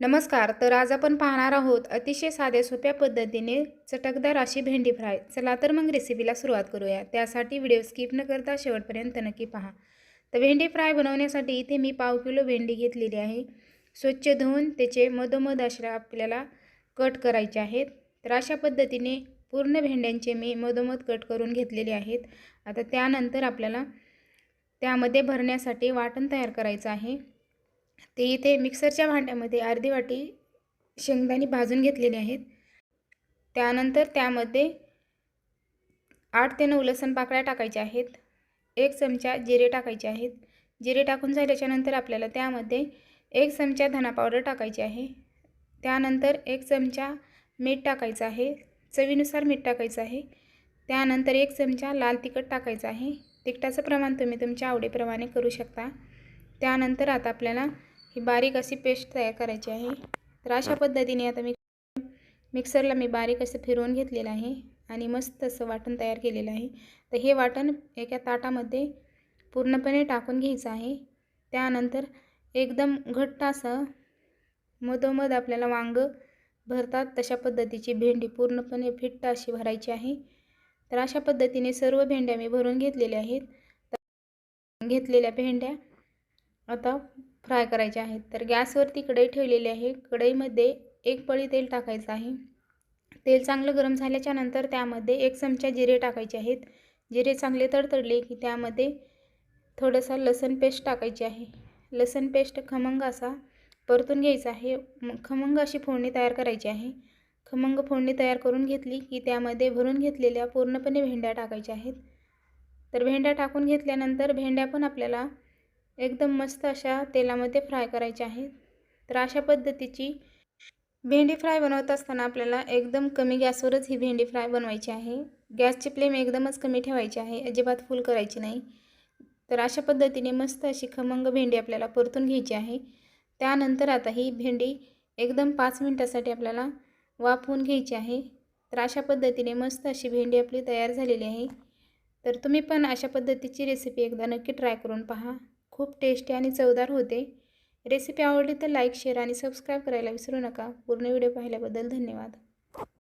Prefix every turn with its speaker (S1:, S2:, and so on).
S1: नमस्कार. तर आज आपण पाहणार आहोत अतिशय साध्या सोप्या पद्धतीने चटकदार अशी भेंडी फ्राय. चला तर मग रेसिपीला सुरुवात करूया. त्यासाठी व्हिडिओ स्किप न करता शेवटपर्यंत नक्की पहा. तर भेंडी फ्राय बनवण्यासाठी इथे मी 1/2 किलो भेंडी घेतलेली आहे. स्वच्छ धुवून त्याचे मधोमध अशा आपल्याला कट करायचे आहेत. तर अशा पद्धतीने पूर्ण भेंड्यांचे मी मधोमध कट करून घेतलेले आहेत. आता त्यानंतर आपल्याला त्यामध्ये भरण्यासाठी वाटण तयार करायचं आहे. ते इथे मिक्सरच्या भांड्यामध्ये अर्धी वाटी शेंगदाणे भाजून घेतलेले आहेत. त्यानंतर त्यामध्ये 8 ते 9 लसूण पाकळ्या टाकायच्या आहेत. 1 चमचा जिरे टाकायचे आहेत. जिरे टाकून झाल्याच्यानंतर आपल्याला त्यामध्ये 1 चमचा धना पावडर टाकायची आहे. त्यानंतर 1 चमचा मीठ टाकायचं आहे. चवीनुसार मीठ टाकायचं आहे. त्यानंतर 1 चमचा लाल तिखट टाकायचं आहे. तिखटाचं प्रमाण तुम्ही तुमच्या आवडीप्रमाणे करू शकता. त्यानंतर आता आपल्याला ही बारीक अशी पेस्ट तयार करायची आहे. तर अशा पद्धतीने आता मिक्सरला मी बारीक असं फिरवून घेतलेलं आहे आणि मस्त असं वाटण तयार केलेलं आहे. तर हे वाटण एका ताटामध्ये पूर्णपणे टाकून घ्यायचं आहे. त्यानंतर एकदम घट्ट असं मधोमध आपल्याला वांगं भरतात तशा पद्धतीची भेंडी पूर्णपणे फिट्ट अशी भरायची आहे. तर अशा पद्धतीने सर्व भेंड्या मी भरून घेतलेल्या आहेत. घेतलेल्या भेंड्या आता फ्राय करायच्या आहेत. तर गॅसवरती कढई ठेवलेली आहे. कढईमध्ये 1 पळी तेल टाकायचं आहे. तेल चांगलं गरम झाल्याच्या नंतर त्यामध्ये 1 चमचा जिरे टाकायचे आहेत. जिरे चांगले तडतडले की त्यामध्ये थोडंसं लसूण पेस्ट टाकायची आहे. लसूण पेस्ट खमंग असा परतून घ्यायचा आहे. खमंग अशी फोडणी तयार करायची आहे. खमंग फोडणी तयार करून घेतली की त्यामध्ये भरून घेतलेल्या पूर्णपणे भेंड्या टाकायच्या आहेत. तर भेंड्या टाकून घेतल्यानंतर भेंड्या पण आपल्याला एकदम मस्त अशा तेलामध्ये फ्राय करायच्या आहेत. तर अशा पद्धतीची भेंडी फ्राय बनवत असताना आपल्याला एकदम कमी गॅसवरच ही भेंडी फ्राय बनवायची आहे. गॅसची फ्लेम एकदमच कमी ठेवायची आहे, अजिबात फुल करायची नाही. तर अशा पद्धतीने मस्त अशी खमंग भेंडी आपल्याला परतून घ्यायची आहे. त्यानंतर आता ही भेंडी एकदम 5 मिनिटासाठी आपल्याला वाफवून घ्यायची आहे. तर अशा पद्धतीने मस्त अशी भेंडी आपली तयार झालेली आहे. तर तुम्ही पण अशा पद्धतीची रेसिपी एकदा नक्की ट्राय करून पहा. खूप टेस्टी आणि चवदार होते. रेसिपी आवडली तर लाईक, शेअर आणि सबस्क्राईब करायला विसरू नका. पूर्ण व्हिडिओ पाहिल्याबद्दल धन्यवाद.